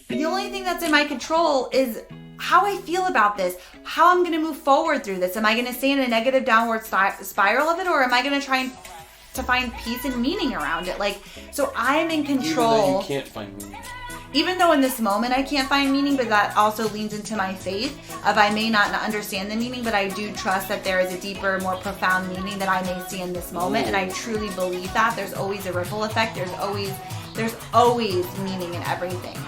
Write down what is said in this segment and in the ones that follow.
The only thing that's in my control is how I feel about this, how I'm going to move forward through this. Am I going to stay in a negative downward spiral of it, or am I going to try to find peace and meaning around it? Like, so I'm in control. Even though you can't find meaning. Even though in this moment I can't find meaning, but that also leans into my faith of I may not understand the meaning, but I do trust that there is a deeper, more profound meaning that I may see in this moment. And I truly believe that there's always a ripple effect. There's always meaning in everything.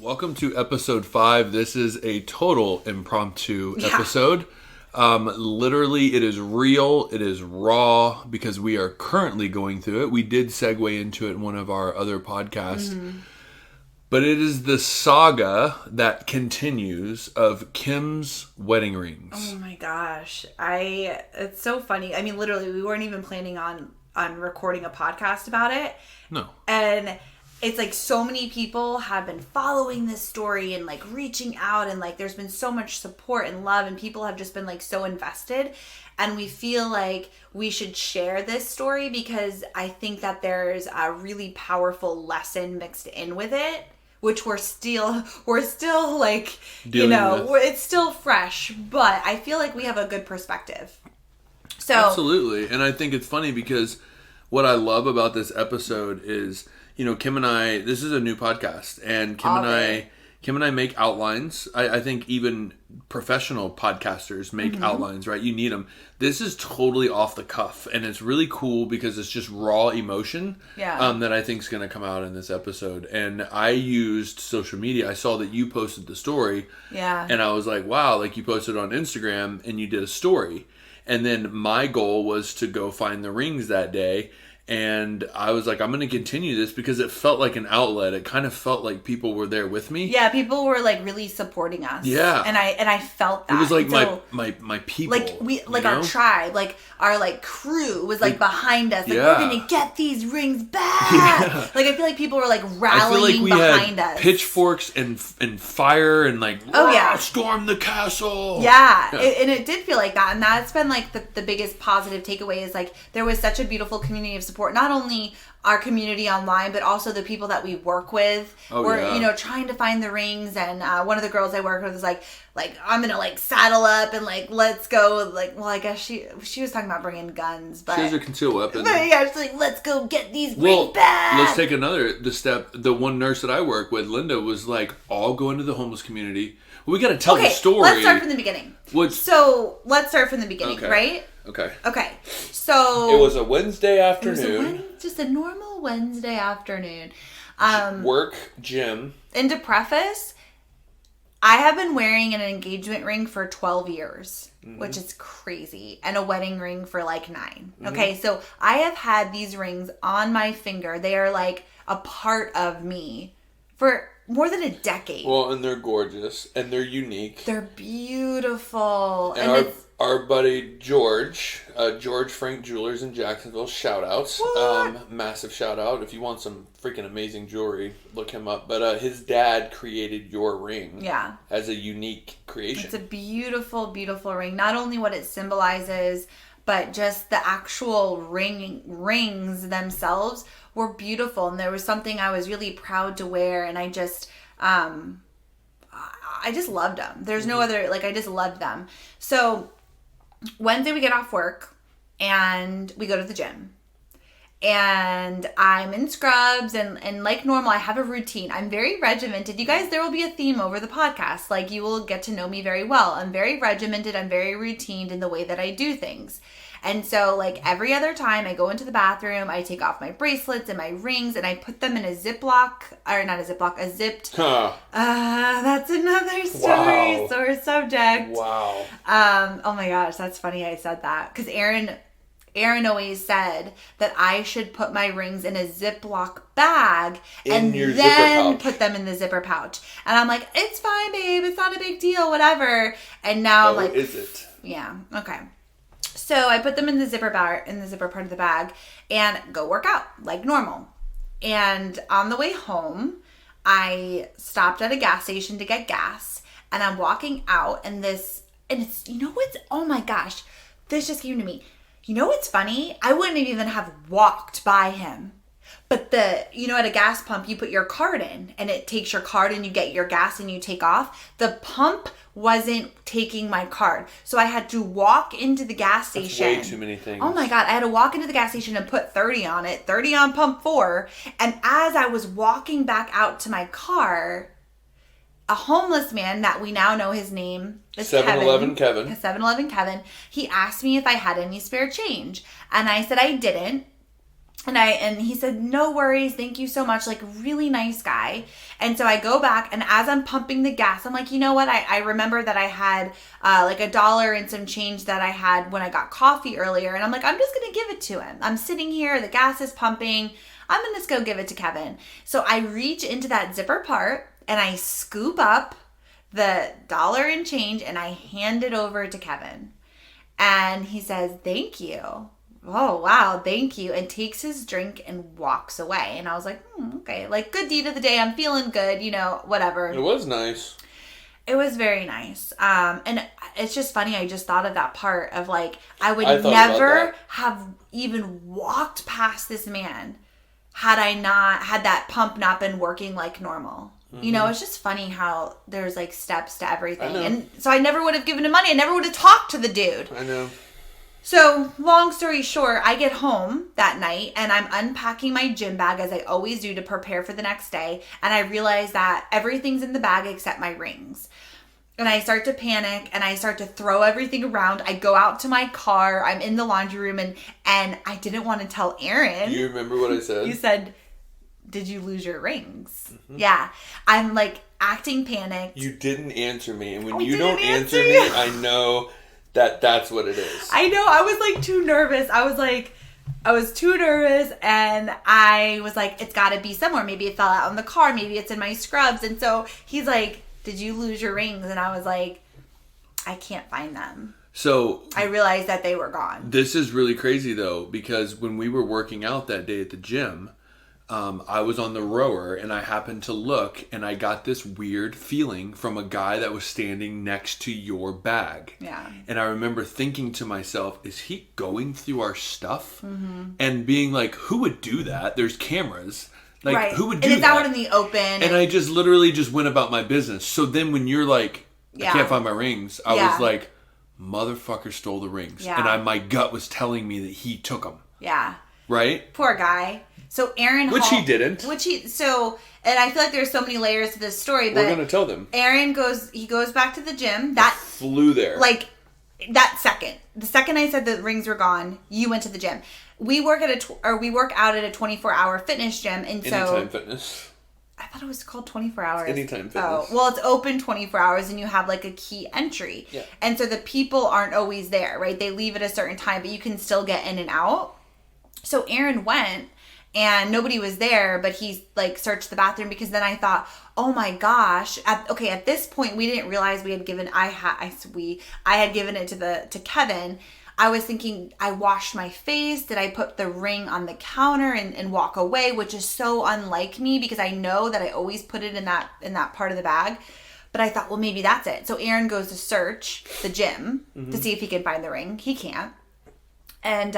Welcome to episode 5. This is a total impromptu episode. Literally, it is real. It is raw because we are currently going through it. We did segue into it in one of our other podcasts. Mm-hmm. But it is the saga that continues of Kim's wedding rings. Oh my gosh. It's so funny. I mean, literally, we weren't even planning on recording a podcast about it. No. And it's like so many people have been following this story and like reaching out, and like there's been so much support and love, and people have just been like so invested, and we feel like we should share this story because I think that there's a really powerful lesson mixed in with it, which we're still like, it's still fresh, but I feel like we have a good perspective. So absolutely. And I think it's funny because what I love about this episode is, Kim and I, this is a new podcast, and Kim and I make outlines. I think even professional podcasters make outlines, right? You need them. This is totally off the cuff, and it's really cool because it's just raw emotion that I think is going to come out in this episode. And I used social media. I saw that you posted the story, and I was like, wow, like you posted on Instagram and you did a story. And then my goal was to go find the rings that day. And I was like, I'm going to continue this because it felt like an outlet. It kind of felt like people were there with me. Yeah, people were like really supporting us. Yeah. And I felt that. It was like my people. Like our tribe, like our like crew was like behind us. Like we're going to get these rings back. Yeah. Like I feel like people were like rallying behind us. Pitchforks and fire and like storm the castle. Yeah. And it did feel like that. And that's been like the biggest positive takeaway is like there was such a beautiful community of support. Not only our community online, but also the people that we work with. We're, trying to find the rings. And one of the girls I work with is like I'm gonna like saddle up and like let's go. Like, well, I guess she was talking about bringing guns, but she has a concealed weapon. But yeah, she's like, let's go get these rings back. Let's take the step. The one nurse that I work with, Linda, was like, "I'll go into the homeless community." Well, we got to tell the story. Let's start from the beginning. Let's start from the beginning, right? Okay. So it was a Wednesday afternoon. Just a normal Wednesday afternoon. Work, gym. And to preface, I have been wearing an engagement ring for 12 years, which is crazy, and a wedding ring for like 9. Okay, so I have had these rings on my finger. They are like a part of me for more than a decade. Well, and they're gorgeous, and they're unique. They're beautiful. And our buddy George Frank Jewelers in Jacksonville, shout outs. Massive shout out. If you want some freaking amazing jewelry, look him up. But his dad created your ring as a unique creation. It's a beautiful, beautiful ring. Not only what it symbolizes, but just the actual rings themselves were beautiful. And there was something I was really proud to wear, and I just loved them. There's no other, I just loved them. So Wednesday we get off work and we go to the gym, and I'm in scrubs and like normal, I have a routine. I'm very regimented. You guys, there will be a theme over the podcast. Like, you will get to know me very well. I'm very regimented. I'm very routined in the way that I do things. And so, like, every other time I go into the bathroom, I take off my bracelets and my rings, and I put them in a zipped. That's another story, sore subject. Wow. Oh my gosh, that's funny I said that. Because Erran always said that I should put my rings in a Ziploc bag and then put them in the zipper pouch. And I'm like, it's fine, babe. It's not a big deal, whatever. And now I'm like, is it? Yeah, okay. So I put them in the zipper part of the bag and go work out like normal. And on the way home, I stopped at a gas station to get gas. And I'm walking out and it's, oh my gosh, this just came to me. You know what's funny? I wouldn't even have walked by him. But at a gas pump, you put your card in and it takes your card and you get your gas and you take off. The pump wasn't taking my card. So I had to walk into the gas station. That's way too many things. Oh my God. I had to walk into the gas station and put 30 on it, 30 on pump 4. And as I was walking back out to my car, a homeless man that we now know his name is 7-Eleven Kevin. 7-Eleven Kevin. He asked me if I had any spare change. And I said I didn't. And he said, no worries, thank you so much, like really nice guy. And so I go back and as I'm pumping the gas, I'm like, you know what? I remember that I had like $1 and some change that I had when I got coffee earlier. And I'm like, I'm just going to give it to him. I'm sitting here, the gas is pumping. I'm going to just go give it to Kevin. So I reach into that zipper part and I scoop up the $1 and change and I hand it over to Kevin. And he says, thank you. Oh, wow, thank you. And takes his drink and walks away. And I was like, okay, like good deed of the day. I'm feeling good, whatever. It was nice. It was very nice. And it's just funny. I just thought of that part of like, I would never have even walked past this man had that pump not been working like normal. Mm-hmm. It's just funny how there's like steps to everything. And so I never would have given him money. I never would have talked to the dude. I know. So, long story short, I get home that night and I'm unpacking my gym bag as I always do to prepare for the next day. And I realize that everything's in the bag except my rings. And I start to panic and I start to throw everything around. I go out to my car. I'm in the laundry room and I didn't want to tell Erran. You remember what I said? You said, did you lose your rings? Mm-hmm. Yeah. I'm like acting panicked. You didn't answer me. And when you don't answer me, I know... That's what it is. I know. I was like too nervous. I was too nervous and I was like, it's got to be somewhere. Maybe it fell out in the car. Maybe it's in my scrubs. And so he's like, did you lose your rings? And I was like, I can't find them. So I realized that they were gone. This is really crazy though, because when we were working out that day at the gym, I was on the rower and I happened to look and I got this weird feeling from a guy that was standing next to your bag. Yeah. And I remember thinking to myself, is he going through our stuff? Mm-hmm. And being like, who would do that? There's cameras. Like, right. Who would do that? And it's out in the open. And I just literally just went about my business. So then when you're like, I can't find my rings, I was like, motherfucker stole the rings. Yeah. And my gut was telling me that he took them. Yeah. Right? Poor guy. So Erran, he didn't. And I feel like there's so many layers to this story. But we're gonna tell them. Erran goes back to the gym. Flew there. Like that second. The second I said the rings were gone, you went to the gym. We work out at a 24-hour fitness gym, and so Anytime Fitness. I thought it was called 24 hours. Anytime Fitness. Oh, well, it's open 24 hours, and you have like a key entry. Yeah. And so the people aren't always there, right? They leave at a certain time, but you can still get in and out. So Erran went. And nobody was there, but he like searched the bathroom because then I thought, oh my gosh. At this point, we didn't realize we had given. I had given it to Kevin. I was thinking, I washed my face. Did I put the ring on the counter and walk away? Which is so unlike me because I know that I always put it in that part of the bag. But I thought, well, maybe that's it. So Erran goes to search the gym to see if he can find the ring. He can't. And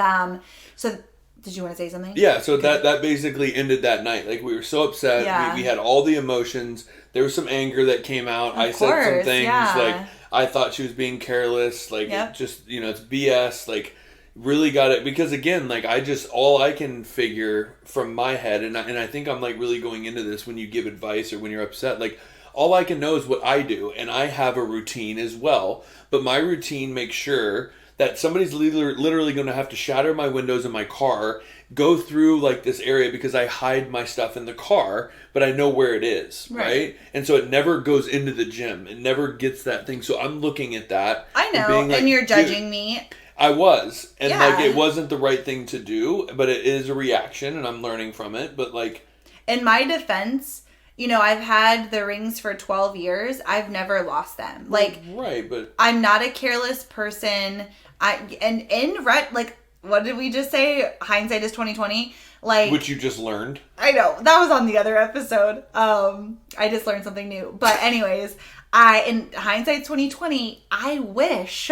so. Did you want to say something? Yeah, so that basically ended that night. Like, we were so upset. Yeah. We had all the emotions. There was some anger that came out. I said some things. Yeah. Like, I thought she was being careless. Like, It just, it's BS. Like, really got it. Because, again, like, all I can figure from my head, and I think I'm, like, really going into this when you give advice or when you're upset. Like, all I can know is what I do. And I have a routine as well. But my routine makes sure that somebody's literally going to have to shatter my windows in my car, go through like this area because I hide my stuff in the car, but I know where it is, right? And so it never goes into the gym. It never gets that thing. So I'm looking at that. I know, and you're judging me. I was. And like it wasn't the right thing to do, but it is a reaction and I'm learning from it. But like... In my defense... I've had the rings for 12 years. I've never lost them. Like, right, but I'm not a careless person. what did we just say? Hindsight is 2020. Like, which you just learned. I know that was on the other episode. I just learned something new. But anyways, in hindsight 2020, I wish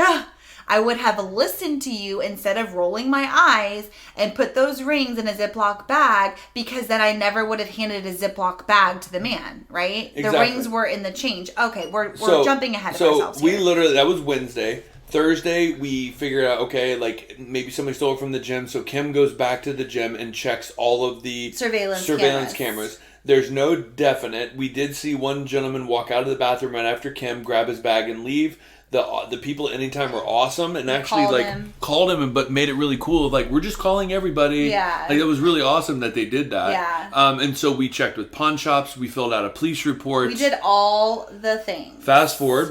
I would have listened to you instead of rolling my eyes and put those rings in a Ziploc bag, because then I never would have handed a Ziploc bag to the man, right? Exactly. The rings were in the change. Okay, we're jumping ahead of ourselves we here. literally, that was Wednesday. Thursday, we figured out, okay, like, maybe somebody stole it from the gym, so Kim goes back to the gym and checks all of the surveillance cameras. There's no definite. We did see one gentleman walk out of the bathroom right after Kim, grab his bag and leave. The people at Anytime were awesome and actually called him, but made it really cool. Like, we're just calling everybody. Yeah. Like, it was really awesome that they did that. Yeah. And so we checked with pawn shops. We filled out a police report. We did all the things. Fast forward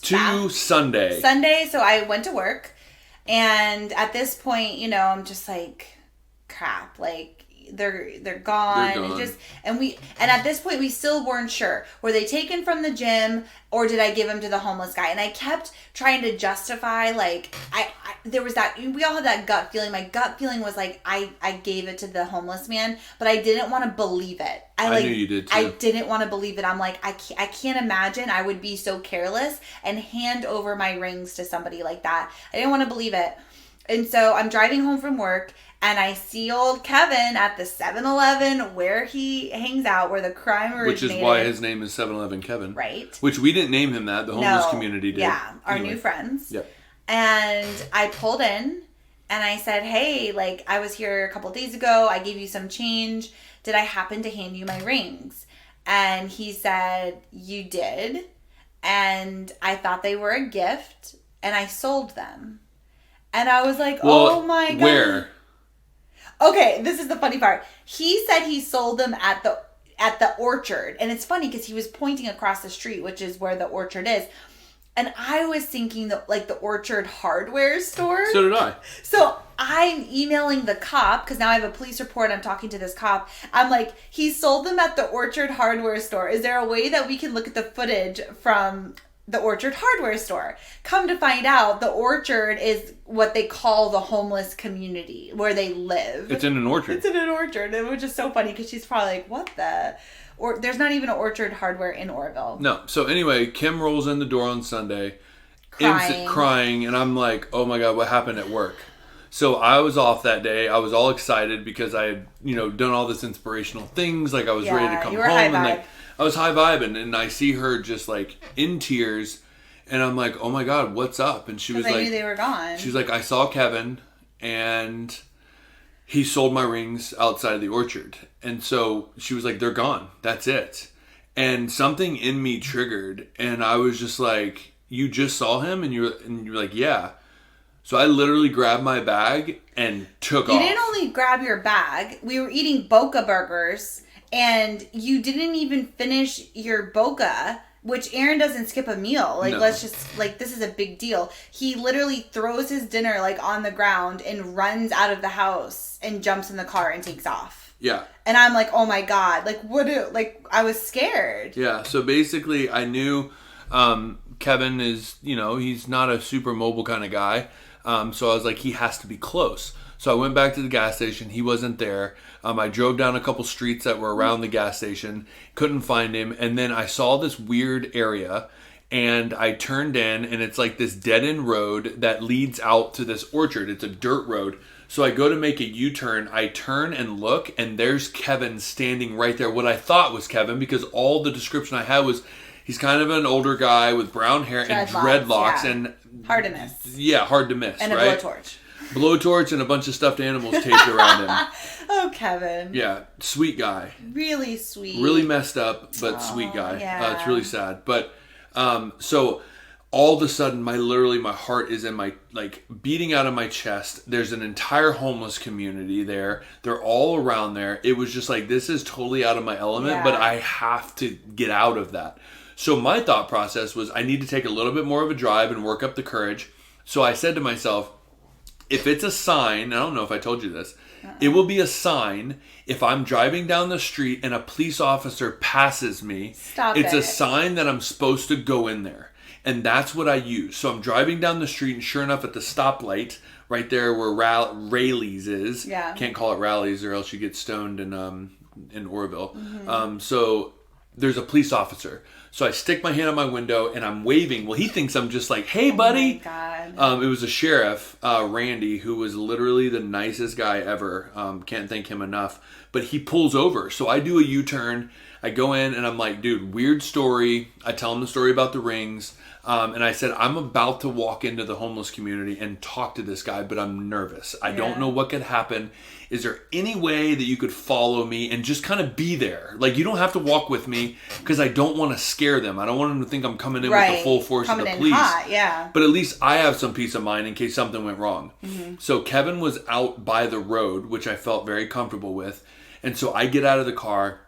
to Sunday. So I went to work, and at this point, you know, I'm just like, crap, like, they're gone. And at this point we still weren't sure. Were they taken from the gym, or did I give them to the homeless guy? And I kept trying to justify, like, there was that, we all had that gut feeling. My gut feeling was like, I gave it to the homeless man, but I didn't want to believe it. I knew you did too. I didn't want to believe it. I'm like, I can't imagine I would be so careless and hand over my rings to somebody like that. I didn't want to believe it. And so I'm driving home from work, and I see old Kevin at the 7-Eleven where he hangs out, where the crime originated. Which is why his name is 7-Eleven Kevin. Right. Which we didn't name him that. The homeless community did. Yeah, our new friends. Yep. And I pulled in, and I said, hey, like, I was here a couple days ago. I gave you some change. Did I happen to hand you my rings? And he said, you did. And I thought they were a gift, and I sold them. And I was like, oh my God. Where? Okay, this is the funny part. He said he sold them at the orchard. And it's funny because he was pointing across the street, which is where the orchard is. And I was thinking the Orchard hardware store. So did I. So I'm emailing the cop, because now I have a police report. I'm talking to this cop. I'm like, he sold them at the Orchard hardware store. Is there a way that we can look at the footage from the Orchard hardware store? Come to find out, the Orchard is what they call the homeless community, where they live. It's in an orchard. It's in an orchard. It was just so funny, because she's probably like, what the... Or there's not even an Orchard hardware in Orville. No. So anyway, Kim rolls in the door on Sunday, crying, and I'm like, oh my God, what happened at work? So I was off that day. I was all excited because I had, done all this inspirational things. Like, I was ready to come home, and like, I was high vibing, and I see her just like in tears, and I'm like, oh my God, what's up? And she was like, I knew they were gone. She's like, I saw Kevin, and he sold my rings outside of the orchard. And so she was like, they're gone. That's it. And something in me triggered, and I was just like, you just saw him? And you're like, yeah. So I literally grabbed my bag and took off. You didn't only grab your bag. We were eating Boca burgers, and you didn't even finish your Boca, which Erran doesn't skip a meal. Like, no. Let's just, like, this is a big deal. He literally throws his dinner, like, on the ground and runs out of the house and jumps in the car and takes off. Yeah. And I'm like, oh my God. Like, I was scared. Yeah. So basically, I knew Kevin is, he's not a super mobile kind of guy. So I was like, he has to be close. So I went back to the gas station. He wasn't there. I drove down a couple streets that were around the gas station. Couldn't find him. And then I saw this weird area, and I turned in, and it's like this dead-end road that leads out to this orchard. It's a dirt road. So I go to make a U-turn. I turn and look, and there's Kevin standing right there. What I thought was Kevin, because all the description I had was he's kind of an older guy with brown hair and dreadlocks. Yeah. And hard to miss. Yeah, hard to miss. And a right? blowtorch. Blowtorch and a bunch of stuffed animals taped around him. Oh, Kevin. Yeah, sweet guy. Really sweet. Really messed up, but sweet guy. Yeah. It's really sad. But so all of a sudden, my heart is in my, like, beating out of my chest. There's an entire homeless community there. They're all around there. It was just like, this is totally out of my element, but I have to get out of that. So my thought process was, I need to take a little bit more of a drive and work up the courage. So I said to myself, if it's a sign, I don't know if I told you this, it will be a sign if I'm driving down the street and a police officer passes me. It's a sign that I'm supposed to go in there. And that's what I use. So I'm driving down the street, and sure enough, at the stoplight, right there where Rayleigh's is. Yeah. Can't call it Rallies or else you get stoned in Oroville. So there's a police officer. So I stick my hand on my window and I'm waving. Well, he thinks I'm just like, hey, buddy. Oh my God. It was a sheriff, Randy, who was literally the nicest guy ever. Can't thank him enough. But he pulls over. So I do a U-turn. I go in and I'm like, dude, weird story. I tell him the story about the rings. And I said, I'm about to walk into the homeless community and talk to this guy, but I'm nervous. I don't know what could happen. Is there any way that you could follow me and just kind of be there? Like, you don't have to walk with me because I don't want to scare them. I don't want them to think I'm coming in with the full force of the police. Hot, yeah. But at least I have some peace of mind in case something went wrong. So Kevin was out by the road, which I felt very comfortable with. And so I get out of the car.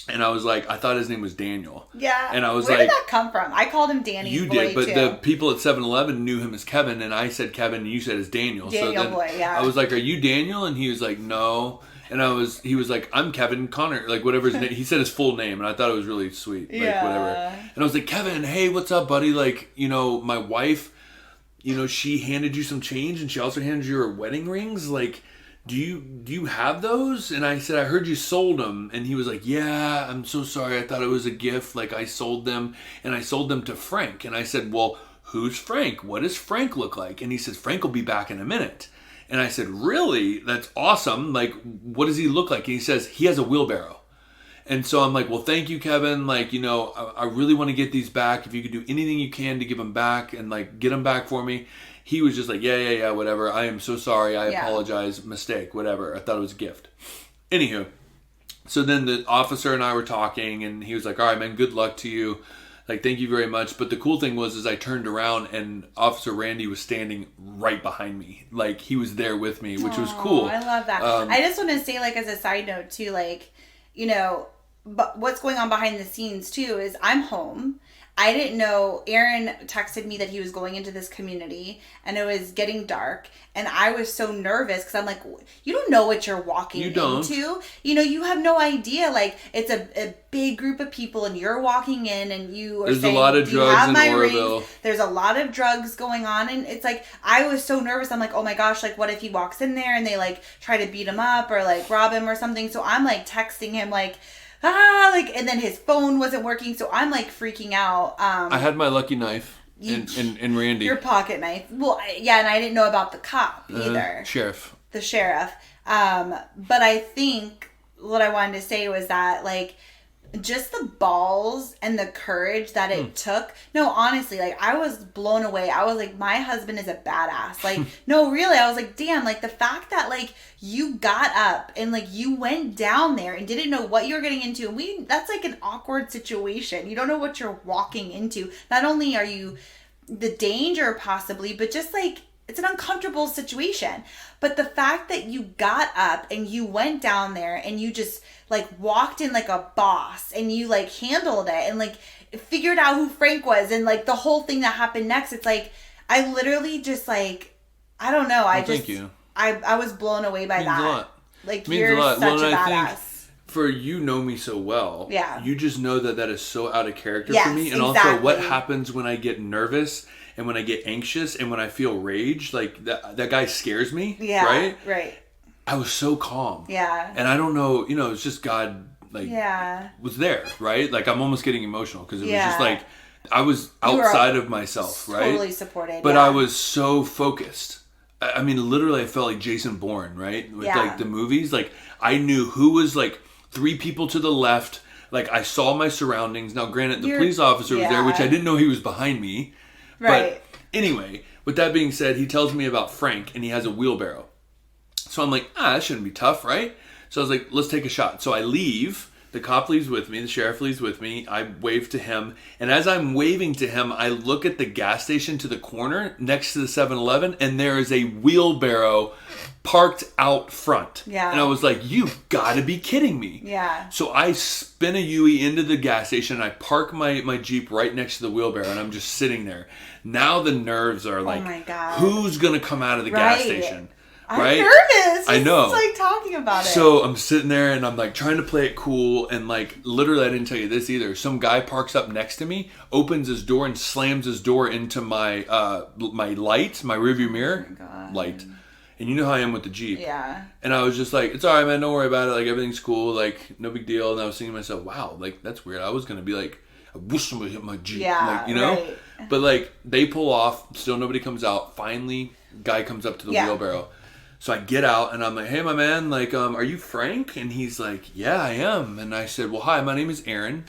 And I was like, I thought his name was Daniel. Yeah. And I was Where like, did that come from? I called him Danny. You Boy did, but too. the people at 7-Eleven knew him as Kevin, and I said Kevin, and you said it's Daniel. Daniel so then Boy, yeah. I was like, are you Daniel? And he was like, no. And he was like, I'm Kevin Connor, like whatever his name. He said his full name, and I thought it was really sweet, like whatever. And I was like, Kevin, hey, what's up, buddy? Like, my wife, she handed you some change, and she also handed you her wedding rings, like. Do you have those? And I said, I heard you sold them. And he was like, yeah, I'm so sorry. I thought it was a gift. Like, I sold them. And I sold them to Frank. And I said, well, who's Frank? What does Frank look like? And he said, Frank will be back in a minute. And I said, really? That's awesome. Like, what does he look like? And he says, he has a wheelbarrow. And so I'm like, well, thank you, Kevin. Like, I really want to get these back. If you could do anything you can to give them back and, like, get them back for me. He was just like, yeah, whatever. I am so sorry. I apologize. Mistake, whatever. I thought it was a gift. Anywho, so then the officer and I were talking, and he was like, all right, man, good luck to you. Like, thank you very much. But the cool thing was, I turned around, and Officer Randy was standing right behind me. Like, he was there with me, which was cool. I love that. I just want to say, like, as a side note, too, like, but what's going on behind the scenes, too, is I'm home. I didn't know. Erran texted me that he was going into this community and it was getting dark. And I was so nervous because I'm like, you don't know what you're walking into. You have no idea. Like, it's a big group of people and you're walking in and you are There's saying, a lot of drugs in Oroville. There's a lot of drugs going on. And it's like, I was so nervous. I'm like, oh my gosh, like, what if he walks in there and they, like, try to beat him up or, like, rob him or something? So I'm, like, texting him, like, and then his phone wasn't working, so I'm like freaking out. I had my lucky knife in Randy. Your pocket knife. Well, yeah, and I didn't know about the cop either. The sheriff. But I think what I wanted to say was that, like, just the balls and the courage that it took. No, honestly, like, I was blown away. I was like, my husband is a badass. Like, no, really, I was like, damn, like, the fact that, like, you got up and, like, you went down there and didn't know what you were getting into. And that's, like, an awkward situation. You don't know what you're walking into. Not only are you the danger, possibly, but just, like, it's an uncomfortable situation. But the fact that you got up and you went down there and you just, like, walked in like a boss and you, like, handled it and, like, figured out who Frank was and, like, the whole thing that happened next. It's like, I literally just, like, I don't know. Thank you. I was blown away by that. A lot. Like, Means you're a lot. such a I badass. think for you know me so well. Yeah. You just know that is so out of character yes, for me. And exactly. also what happens when I get nervous and when I get anxious and when I feel rage, like that guy scares me. Yeah. Right. I was so calm. Yeah. And I don't know, it's just God, like, was there, right? Like, I'm almost getting emotional because it was just like, I was outside of myself, right? Totally supported. But I was so focused. I mean, literally, I felt like Jason Bourne, right? With, like, the movies. Like, I knew who was, like, 3 people to the left. Like, I saw my surroundings. Now, granted, the police officer was there, which I didn't know he was behind me. Right. But anyway, with that being said, he tells me about Frank, and he has a wheelbarrow. So I'm like, that shouldn't be tough, right? So I was like, let's take a shot. So I leave. The cop leaves with me. The sheriff leaves with me. I wave to him. And as I'm waving to him, I look at the gas station to the corner next to the 7-Eleven, and there is a wheelbarrow parked out front. Yeah. And I was like, you've got to be kidding me. Yeah. So I spin a Yui into the gas station, and I park my Jeep right next to the wheelbarrow, and I'm just sitting there. Now the nerves are like, oh my God. who's going to come out of the gas station? I'm right? nervous. I know. Just like talking about it. So I'm sitting there and I'm like trying to play it cool, and like literally I didn't tell you this either. Some guy parks up next to me, opens his door and slams his door into my my light, my rearview mirror light. And you know how I am with the Jeep. Yeah. And I was just like, it's all right, man. Don't worry about it. Like, everything's cool. Like, no big deal. And I was thinking to myself, wow, like, that's weird. I was going to be like, I wish somebody hit my Jeep. Yeah, like, you know? right. But, like, they pull off. Still nobody comes out. Finally, guy comes up to the wheelbarrow. So I get out, and I'm like, hey, my man, like, are you Frank? And he's like, yeah, I am. And I said, well, hi, my name is Erran.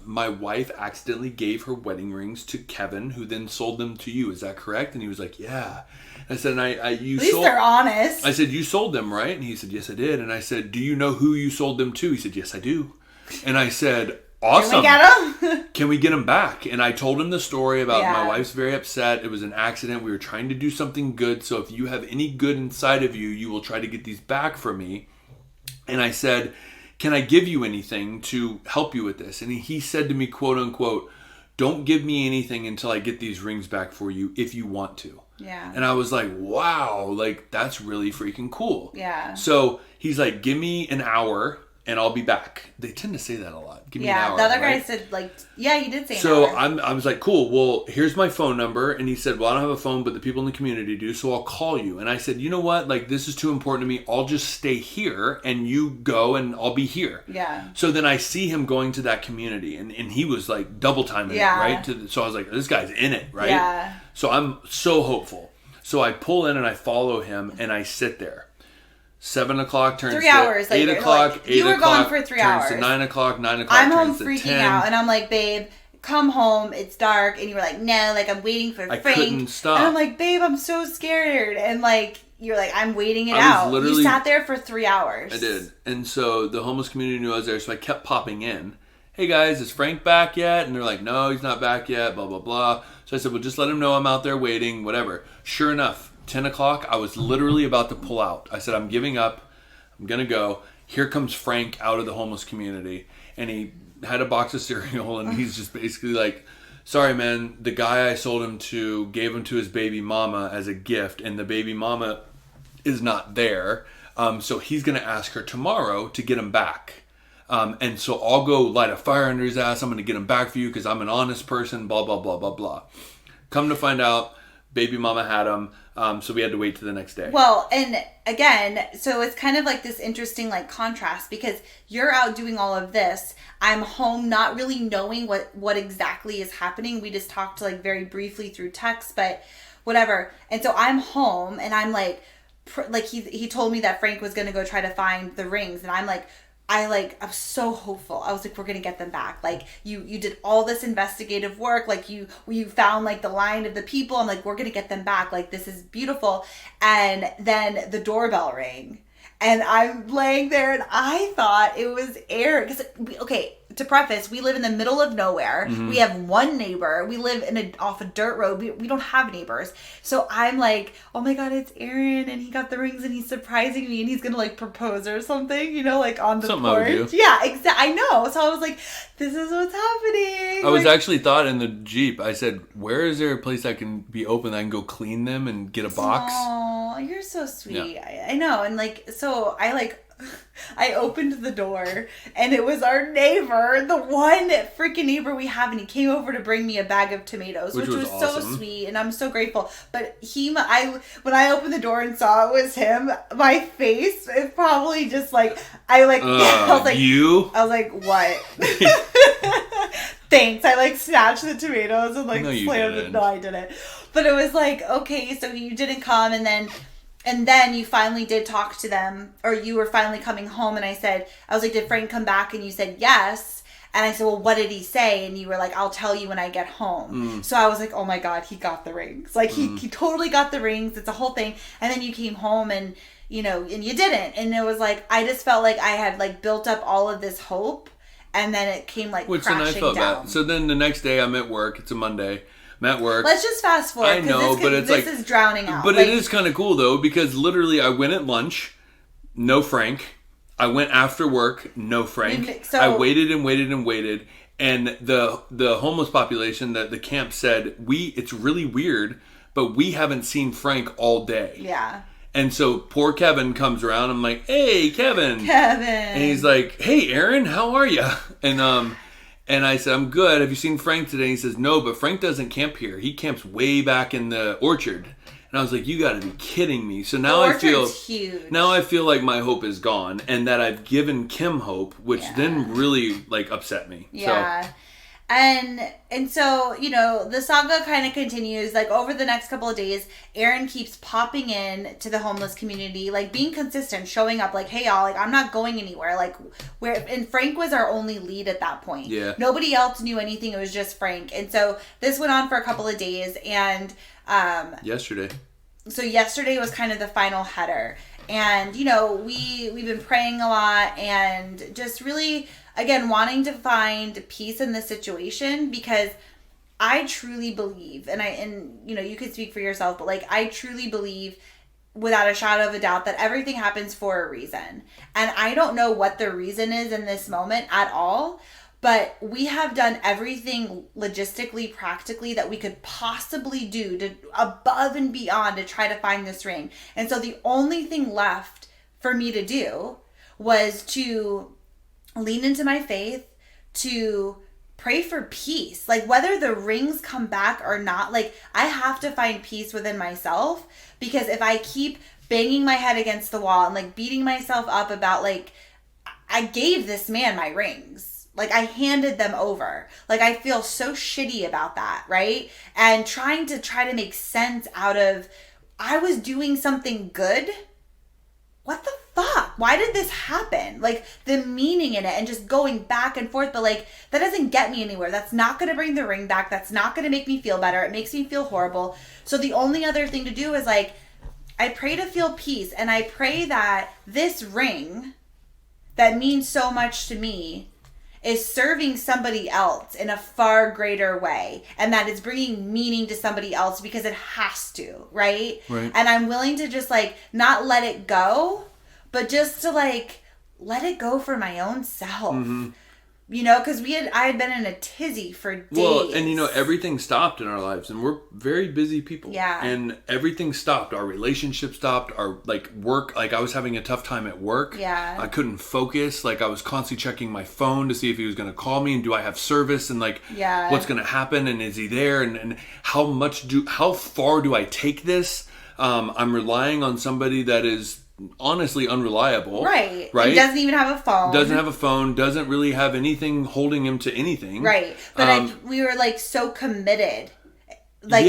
My wife accidentally gave her wedding rings to Kevin, who then sold them to you. Is that correct? And he was like, yeah. I said, At least they're honest. I said, you sold them, right? And he said, yes, I did. And I said, do you know who you sold them to? He said, yes, I do. And I said, awesome. Can we get them? Can we get them back? And I told him the story about my wife's very upset. It was an accident. We were trying to do something good. So if you have any good inside of you, you will try to get these back from me. And I said, can I give you anything to help you with this? And he said to me, quote unquote, don't give me anything until I get these rings back for you if you want to. Yeah. And I was like, wow, like, that's really freaking cool. Yeah. So he's like, give me an hour and I'll be back. They tend to say that a lot. Give me an hour. The other right? guy said, like, yeah, you did say an so hour. I was like, cool, well, here's my phone number. And he said, well, I don't have a phone, but the people in the community do, so I'll call you. And I said, you know what? Like, this is too important to me. I'll just stay here and you go and I'll be here. Yeah. So then I see him going to that community, and he was like double timing it, right? So I was like, this guy's in it, right? Yeah. So I'm so hopeful. So I pull in and I follow him and I sit there. 7 o'clock turns 3 hours to 8 later. o'clock. Like, 8 you were o'clock gone for 3 turns hours. to 9 o'clock. 9 o'clock I'm home turns to freaking 10. out, and I'm like, babe, come home. It's dark. And you were like, no, like, I'm waiting for Frank. I couldn't stop. And I'm like, babe, I'm so scared. And like, you're like, I'm waiting it I was out. literally- You sat there for 3 hours. I did. And so the homeless community knew I was there, so I kept popping in. Hey guys, is Frank back yet? And they're like, no, he's not back yet, blah, blah, blah. So I said, well, just let him know I'm out there waiting, whatever. Sure enough, 10 o'clock, I was literally about to pull out. I said, I'm giving up. I'm going to go. Here comes Frank out of the homeless community. And he had a box of cereal, and he's just basically like, sorry, man, the guy I sold him to gave him to his baby mama as a gift, and the baby mama is not there. So he's going to ask her tomorrow to get him back. And so I'll go light a fire under his ass. I'm going to get him back for you because I'm an honest person, blah, blah, blah, blah, blah. Come to find out, baby mama had him. So we had to wait till the next day. Well, and again, so it's kind of like this interesting like contrast because you're out doing all of this. I'm home not really knowing what exactly is happening. We just talked like very briefly through text, but whatever. And so I'm home and I'm like he told me that Frank was going to go try to find the rings. And I'm I'm so hopeful. I was like, we're going to get them back. Like you did all this investigative work. Like you found like the line of the people. I'm like, we're going to get them back. Like, this is beautiful. And then the doorbell rang and I'm laying there and I thought it was Erran. Because, okay, to preface, we live in the middle of nowhere. Mm-hmm. We have one neighbor. We live off a dirt road. We don't have neighbors. So I'm like, oh my God, it's Erran, and he got the rings and he's surprising me and he's gonna like propose or something, you know, like on the something porch. I would do. Yeah, exactly. I know. So I was like, this is what's happening. I was actually thought in the Jeep, I said, where is there a place that can be open that I can go clean them and get a box? Oh, you're so sweet. Yeah. I know. And like, so I opened the door and it was our neighbor, the one freaking neighbor we have, and he came over to bring me a bag of tomatoes, which was awesome. So sweet, and I'm so grateful. But when I opened the door and saw it was him, my face, it probably just like, I was like, you? I was like, what? Thanks. I snatched the tomatoes and slammed it. No, I didn't. But it was like, okay, so you didn't come, and then you finally did talk to them, or you were finally coming home, and I was like, did Frank come back? And you said yes. And I said, well, what did he say? And you were like, I'll tell you when I get home. So I was like, oh my God, he got the rings. Like he totally got the rings. It's a whole thing. And then you came home and, and you didn't. And it was like, I just felt like I had built up all of this hope. And then it came crashing down. Bad. So then the next day I'm at work. It's a Monday. I'm at work. Let's just fast forward. I know, but this is drowning out. But it is kind of cool though, because literally I went at lunch, no Frank. I went after work, no Frank. So, I waited and waited and waited, and the homeless population, the camp said, it's really weird, but we haven't seen Frank all day. Yeah. And so poor Kevin comes around. I'm like, hey, Kevin. Kevin. And he's like, hey, Erran, how are you? And I said, I'm good. Have you seen Frank today? He says, no, but Frank doesn't camp here. He camps way back in the orchard. And I was like, you got to be kidding me. So now I feel like my hope is gone and that I've given Kim hope, which then really like upset me. Yeah. So. And so, you know, the saga kind of continues. Like, over the next couple of days, Erran keeps popping in to the homeless community, like, being consistent, showing up, like, hey, y'all, like, I'm not going anywhere. Like, and Frank was our only lead at that point. Yeah. Nobody else knew anything. It was just Frank. And so this went on for a couple of days. And yesterday was kind of the final header. And, you know, we've been praying a lot and just really, again, wanting to find peace in this situation, because I truly believe, and you know, you could speak for yourself, but like, I truly believe without a shadow of a doubt that everything happens for a reason. And I don't know what the reason is in this moment at all, but we have done everything logistically, practically that we could possibly do to above and beyond to try to find this ring. And so the only thing left for me to do was to lean into my faith, to pray for peace. Like, whether the rings come back or not, like, I have to find peace within myself, because if I keep banging my head against the wall and like beating myself up about, like, I gave this man my rings. Like, I handed them over. Like, I feel so shitty about that, right? And trying to make sense out of, I was doing something good. What the fuck? Why did this happen? Like, the meaning in it and just going back and forth. But, like, that doesn't get me anywhere. That's not going to bring the ring back. That's not going to make me feel better. It makes me feel horrible. So the only other thing to do is, like, I pray to feel peace. And I pray that this ring that means so much to me is serving somebody else in a far greater way, and that it's bringing meaning to somebody else, because it has to, right? And I'm willing to just, like, not let it go, but just to, like, let it go for my own self. Mm-hmm. You know, because I had been in a tizzy for days. Well, and you know, everything stopped in our lives, and we're very busy people. Yeah. And everything stopped. Our relationship stopped. Our, like, work. Like, I was having a tough time at work. Yeah. I couldn't focus. Like, I was constantly checking my phone to see if he was going to call me, and do I have service, and, like, what's going to happen, and is he there, and how far do I take this? I'm relying on somebody that is honestly unreliable. Right. And doesn't even have a phone. Doesn't really have anything holding him to anything. Right. But we were, like, so committed, like,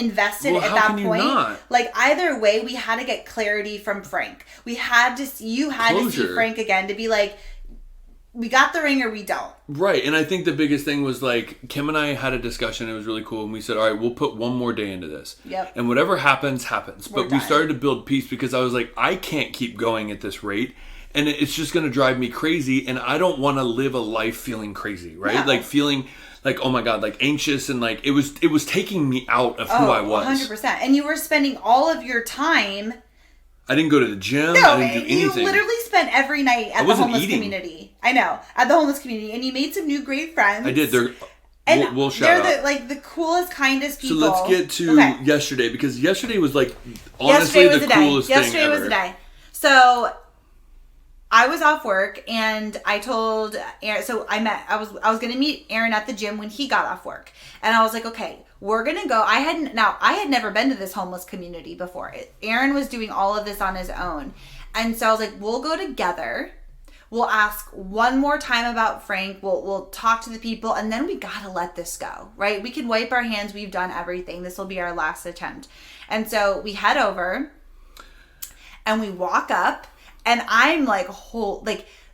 invested at that point. Like, either way, we had to get clarity from Frank. You had to see Frank again to be like, we got the ring or we don't. Right. And I think the biggest thing was, like, Kim and I had a discussion. It was really cool. And we said, all right, we'll put one more day into this. Yep. And whatever happens. But we started to build peace, because I was like, I can't keep going at this rate. And it's just going to drive me crazy. And I don't want to live a life feeling crazy, right? No. Like, feeling like, oh my God, like, anxious. And, like, it was taking me out of who I was. 100%. And you were spending all of your time. I didn't go to the gym. No, I didn't do anything. You literally spent every night at the homeless community. I know, at the homeless community, and you made some new great friends. I did. We'll shout out. They're the coolest, kindest people. So let's get to yesterday, because yesterday was, like, honestly the coolest thing ever. Yesterday was the day. So I was off work, and I told Erran. So I was going to meet Erran at the gym when he got off work, and I was like, okay, we're going to go. I had never been to this homeless community before. Erran was doing all of this on his own. And so I was like, we'll go together. We'll ask one more time about Frank. We'll talk to the people, and then we got to let this go, right? We can wipe our hands. We've done everything. This will be our last attempt. And so we head over, and we walk up, and I'm like,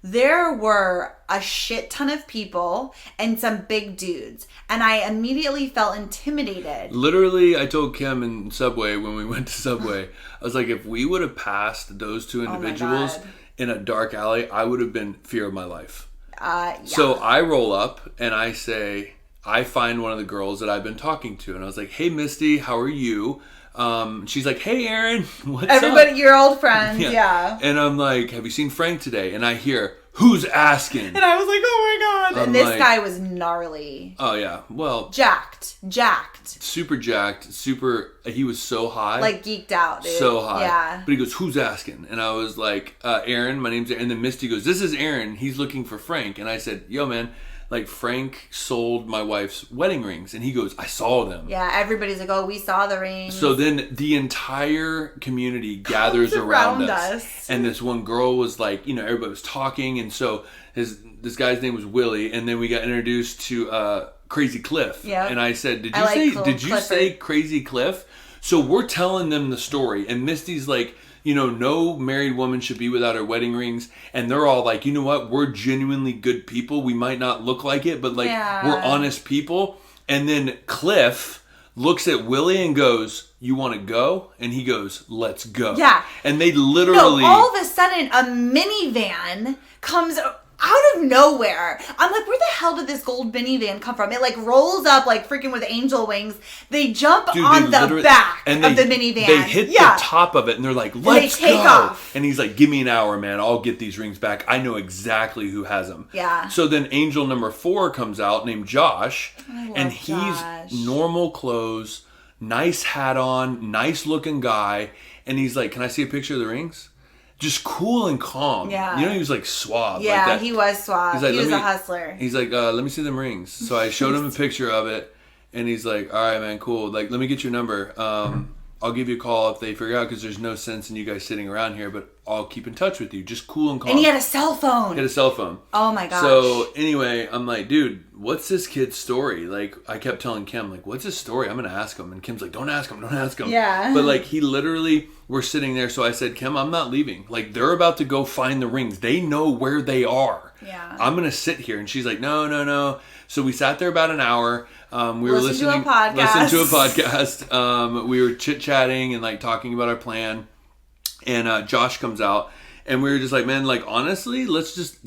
there were a shit ton of people and some big dudes. And I immediately felt intimidated. Literally, I told Kim in Subway, when we went to Subway, I was like, if we would have passed those two individuals in a dark alley, I would have been fear of my life. Yeah. So I roll up and I say, I find one of the girls that I've been talking to. And I was like, hey, Misty, how are you? She's like, hey, Erran, what's Everybody, up? your old friends, yeah. And I'm like, have you seen Frank today? And I hear, who's asking? And I was like, oh my God. And this guy was gnarly. Oh, yeah. Well. Jacked. Super jacked. Super he was so high. Like geeked out, dude. So high. Yeah. But he goes, who's asking? And I was like, Erran, my name's Erran. And then Misty goes, this is Erran. He's looking for Frank. And I said, yo, man, like Frank sold my wife's wedding rings. And he goes, I saw them. Yeah, everybody's like, oh, we saw the rings. So then the entire community gathers around us. And this one girl was like, everybody was talking. And so this guy's name was Willie. And then we got introduced to Crazy Cliff. Yeah. And I said, did you say Crazy Cliff? So we're telling them the story. And Misty's like, no married woman should be without her wedding rings. And they're all like, you know what? We're genuinely good people. We might not look like it, but we're honest people. And then Cliff looks at Willie and goes, you want to go? And he goes, let's go. Yeah. And they literally... all of a sudden, a minivan comes out of nowhere. I'm like, where the hell did this gold minivan come from? It like rolls up like freaking with angel wings. They jump on the back of the minivan. They hit the top of it and they're like, let's go. Take off. And he's like, give me an hour, man. I'll get these rings back. I know exactly who has them. Yeah. So then angel number 4 comes out named Josh. And he's normal clothes, nice hat on, nice looking guy. And he's like, can I see a picture of the rings? Just cool and calm. Yeah. He was like suave. Yeah, like that. He was suave. He's like, he was a hustler. He's like, let me see them rings. So I showed him a picture of it. And he's like, all right, man, cool. Like, let me get your number. I'll give you a call if they figure out, because there's no sense in you guys sitting around here, but I'll keep in touch with you. Just cool and calm. And he had a cell phone. He had a cell phone. Oh my gosh. So anyway, I'm like, dude, what's this kid's story? Like, I kept telling Kim, like, what's his story? I'm going to ask him. And Kim's like, don't ask him. Yeah. But like, he literally, we're sitting there. So I said, Kim, I'm not leaving. Like, they're about to go find the rings. They know where they are. Yeah. I'm going to sit here. And she's like, no. So we sat there about an hour. We were listening to a podcast. We were chit-chatting and like talking about our plan. And Josh comes out. And we were just like, man, like, honestly,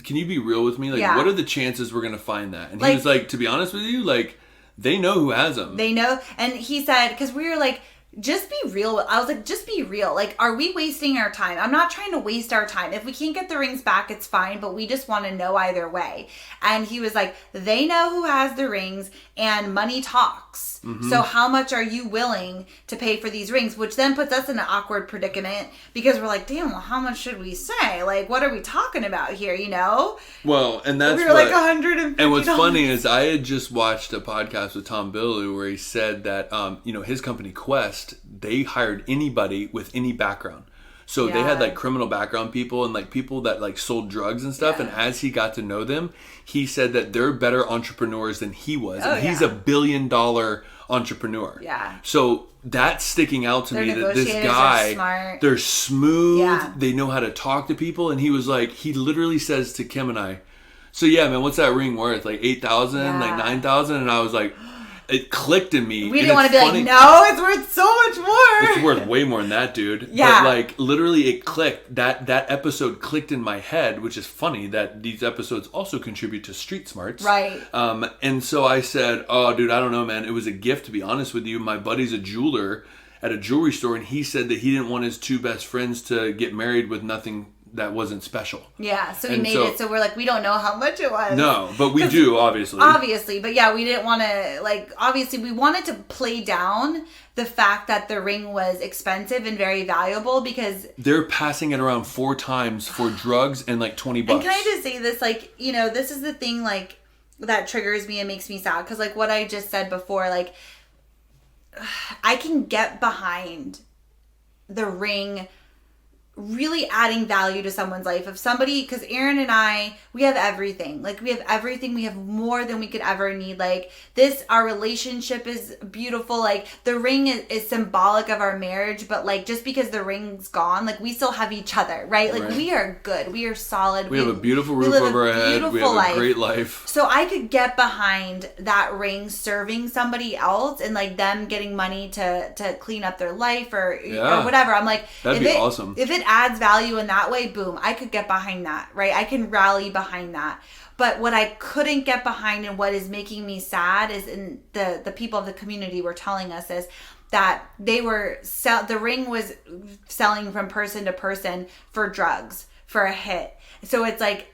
can you be real with me? Like, what are the chances we're going to find that? And he was like, to be honest with you, like, they know who has them. They know. And he said, because we were like, just be real. I was like, just be real. Like, are we wasting our time? I'm not trying to waste our time. If we can't get the rings back, it's fine, but we just want to know either way. And he was like, they know who has the rings and money talks. Mm-hmm. So how much are you willing to pay for these rings? Which then puts us in an awkward predicament because we're like, damn, well, how much should we say? Like, what are we talking about here, Well, and that's we were like $150. And what's funny is I had just watched a podcast with Tom Billu where he said that, his company Quest, they hired anybody with any background. So they had like criminal background people and like people that like sold drugs and stuff. Yeah. And as he got to know them, he said that they're better entrepreneurs than he was. And he's $1 billion entrepreneur. Yeah. So that's sticking out to me that this guy, they're smooth. Yeah. They know how to talk to people. And he was like, he literally says to Kim and I, so yeah, man, what's that ring worth? Like 8,000, like 9,000? And I was like, it clicked in me. We didn't want to be funny. Like, no, it's worth so much more. It's worth way more than that, dude. Yeah. But like, literally it clicked. That episode clicked in my head, which is funny that these episodes also contribute to Street Smarts. Right. And so I said, oh, dude, I don't know, man. It was a gift, to be honest with you. My buddy's a jeweler at a jewelry store, and he said that he didn't want his 2 best friends to get married with nothing that wasn't special. Yeah, so we made it so we're like, we don't know how much it was. No, but we do, obviously. Obviously, but yeah, we didn't want to, like, obviously we wanted to play down the fact that the ring was expensive and very valuable because... They're passing it around 4 times for drugs and like $20. And can I just say this, like, this is the thing, like, that triggers me and makes me sad because, like, what I just said before, like, I can get behind the ring really adding value to someone's life. If somebody, because Erran and I, we have everything. Like, we have everything. We have more than we could ever need. Like, our relationship is beautiful. Like, the ring is symbolic of our marriage, but, like, just because the ring's gone, like, we still have each other, right? Like, we are good. We are solid. We have a beautiful roof over our head. We have a great life. So I could get behind that ring serving somebody else and, like, them getting money to clean up their life or whatever. I'm like, that'd be awesome. If it adds value in that way, boom, I could get behind that, right? I can rally behind that. But what I couldn't get behind and what is making me sad is in the people of the community were telling us is that they were the ring was selling from person to person for drugs, for a hit. So it's like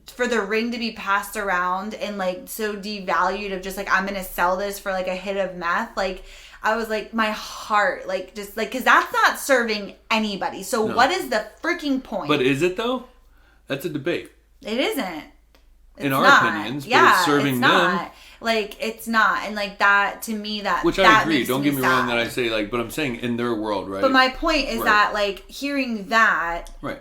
for the ring to be passed around and like so devalued of just like, I'm gonna sell this for like a hit of meth, like I was like, my heart, like just like, because that's not serving anybody. So what is the freaking point? But is it though? That's a debate. It isn't. In our opinions, but it's serving them. Like, it's not. And, like, that, to me, Which that I agree. Don't get me wrong that I say, like, but I'm saying in their world, right? But my point is that, like, hearing that. Right.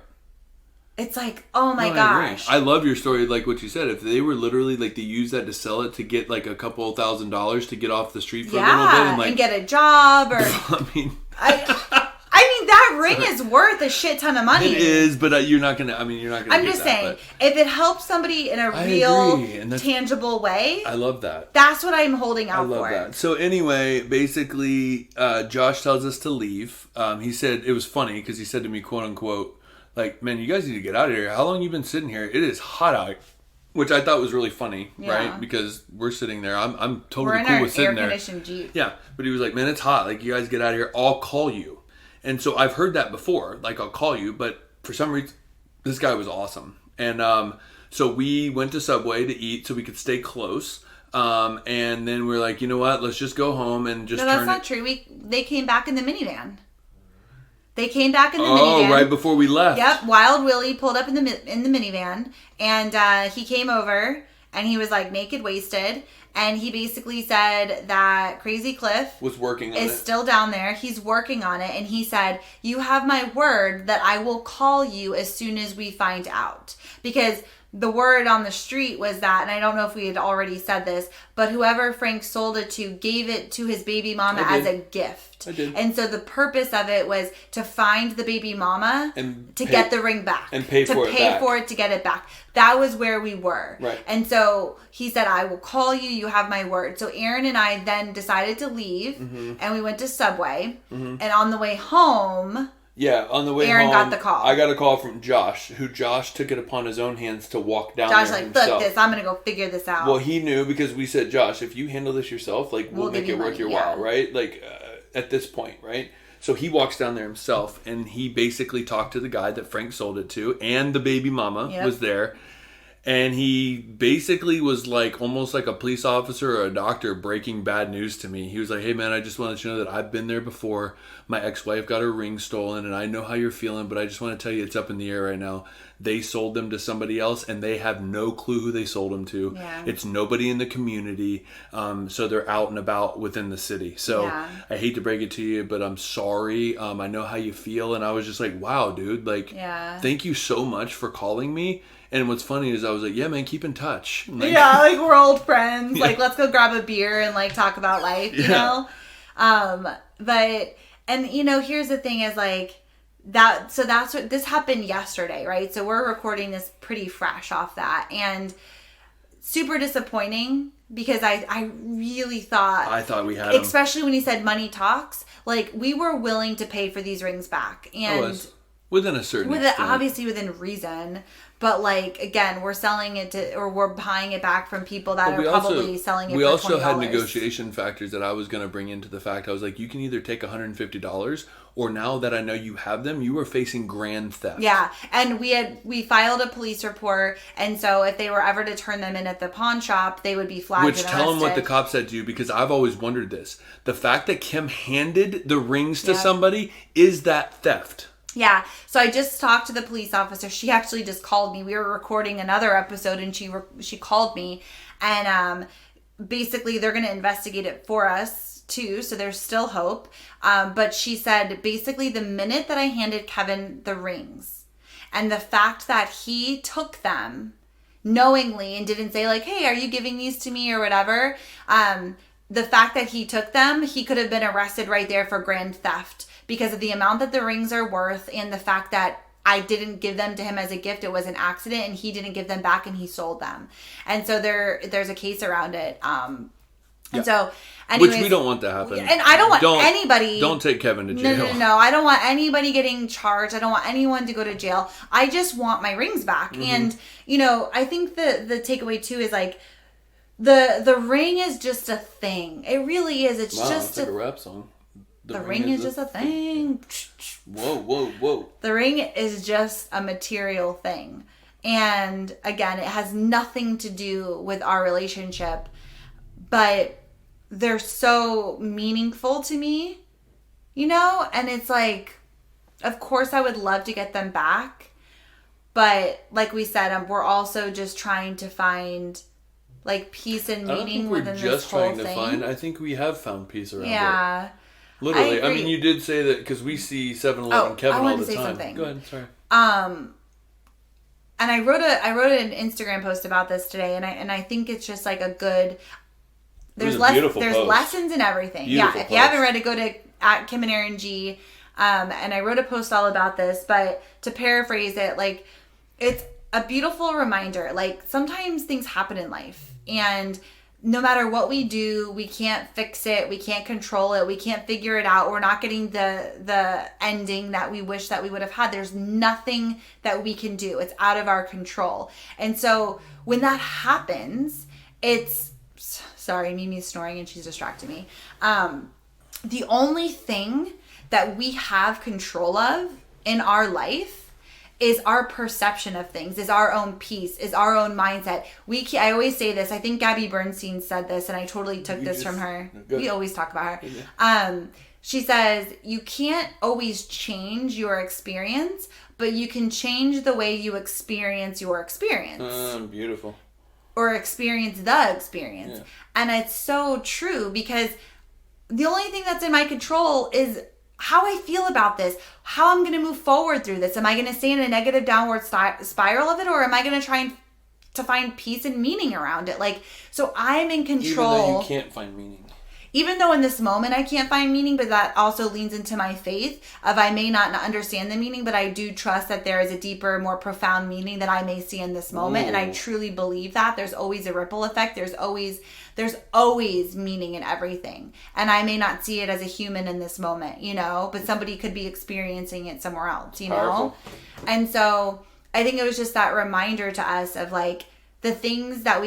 It's like, oh my gosh. I love your story, like what you said. If they were literally, like, to use that to sell it to get, like, a couple $1,000s to get off the street for a little bit. And, like, and get a job or. I mean. I mean, that ring is worth a shit ton of money. It is, but you're not going to, you're not going to I'm just saying, if it helps somebody in a real, tangible way. I love that. That's what I'm holding out for. I love that. So anyway, basically, Josh tells us to leave. He said, it was funny because he said to me, quote unquote, like, man, you guys need to get out of here. How long have you been sitting here? It is hot out. Which I thought was really funny, right? Because we're sitting there. I'm totally cool with sitting there. We're in our air-conditioned Jeep. Yeah, but he was like, man, it's hot. Like, you guys get out of here. I'll call you. And so I've heard that before, like, I'll call you, but for some reason, this guy was awesome. And so we went to Subway to eat so we could stay close. And then we're like, you know what, let's just go home and just No, that's not true. They came back in the minivan. They came back in the minivan. Oh, right before we left. Yep, Wild Willie pulled up in the minivan, and he came over, and he was, like, naked, wasted. And he basically said that Crazy Cliff was working on it. Is still down there. He's working on it. And he said, you have my word that I will call you as soon as we find out. Because the word on the street was that, and I don't know if we had already said this, but whoever Frank sold it to gave it to his baby mama as a gift. I did. And so the purpose of it was to find the baby mama and to get the ring back. And pay for it back. To pay for it to get it back. That was where we were. Right. And so he said, I will call you. You have my word. So Erran and I then decided to leave. Mm-hmm. And we went to Subway. Mm-hmm. And on the way home... Yeah, on the way Erran home, got the call. I got a call from Josh, who Josh took it upon his own hands to walk down Josh there himself. himself. Look this, I'm going to go figure this out. Well, he knew because we said, Josh, if you handle this yourself, like, we'll make it worth your while, right? Like, at this point, right? So he walks down there himself, and he basically talked to the guy that Frank sold it to, and the baby mama was there. And he basically was like almost like a police officer or a doctor breaking bad news to me. He was like, hey man, I just want to let you know that I've been there before. My ex-wife got her ring stolen and I know how you're feeling, but I just want to tell you it's up in the air right now. They sold them to somebody else and they have no clue who they sold them to. Yeah. It's nobody in the community. So they're out and about within the city. So I hate to break it to you, but I'm sorry. I know how you feel. And I was just like, wow, dude, like, thank you so much for calling me. And what's funny is I was like, yeah, man, keep in touch. Like, like we're old friends. Like, let's go grab a beer and like talk about life, you know? But, and you know, here's the thing is like that. So that's what, this happened yesterday, right? So we're recording this pretty fresh off that. And super disappointing because I really thought. I thought we had especially when he said money talks. Like, we were willing to pay for these rings back. And within a certain extent. Obviously within reason. But, like, again, we're selling it to, or we're buying it back from people that are probably selling it for $20. We also had negotiation factors that I was going to bring into the fact. I was like, you can either take $150 or now that I know you have them, you are facing grand theft. Yeah. And we filed a police report. And so if they were ever to turn them in at the pawn shop, they would be flagged and arrested. Which tell them what the cop said to you, because I've always wondered this. The fact that Kim handed the rings to somebody, is that theft? Yeah, so I just talked to the police officer. She actually just called me. We were recording another episode, and she called me, and basically they're going to investigate it for us too. So there's still hope. But she said basically the minute that I handed Kevin the rings, and the fact that he took them knowingly and didn't say like, "Hey, are you giving these to me?" or whatever. The fact that he took them, he could have been arrested right there for grand theft. Because of the amount that the rings are worth and the fact that I didn't give them to him as a gift. It was an accident and he didn't give them back and he sold them. And so there's a case around it. And so, anyways, which we don't want to happen. And I don't want anybody... Don't take Kevin to jail. No. I don't want anybody getting charged. I don't want anyone to go to jail. I just want my rings back. Mm-hmm. And, you know, I think the takeaway too is like, the ring is just a thing. It really is. It's just like a rap song. The ring is just a thing. Whoa. The ring is just a material thing. And again, it has nothing to do with our relationship, but they're so meaningful to me, you know? And it's like, of course I would love to get them back. But like we said, we're also just trying to find like peace and meaning within this whole thing. I think we have found peace around it. Yeah. Literally. I mean, you did say that because we see 7-Eleven Kevin all the time. Something. Go ahead, sorry. And I wrote an Instagram post about this today, and I think it's just like a good. There's lessons in everything. Beautiful if you haven't read it, go to @Kim and Erran G. And I wrote a post all about this, but to paraphrase it, like, it's a beautiful reminder. Like, sometimes things happen in life, and no matter what we do, we can't fix it, we can't control it, we can't figure it out, we're not getting the ending that we wish that we would have had. There's nothing that we can do. It's out of our control. And so when that happens, sorry, Mimi's snoring and she's distracting me. The only thing that we have control of in our life is our perception of things, is our own peace, is our own mindset. I always say this. I think Gabby Bernstein said this, and I totally took this from her. We always talk about her. Yeah. She says, you can't always change your experience, but you can change the way you experience your experience. Beautiful. Or experience the experience. Yeah. And it's so true, because the only thing that's in my control is how I feel about this, how I'm going to move forward through this. Am I going to stay in a negative downward spiral of it, or am I going to try to find peace and meaning around it? Like, so I'm in control. Even though you can't find meaning. Even though in this moment I can't find meaning, but that also leans into my faith of I may not understand the meaning, but I do trust that there is a deeper, more profound meaning that I may see in this moment. Ooh. And I truly believe that. There's always a ripple effect. There's always meaning in everything. And I may not see it as a human in this moment, you know, but somebody could be experiencing it somewhere else, you know? And so I think it was just that reminder to us of like the things that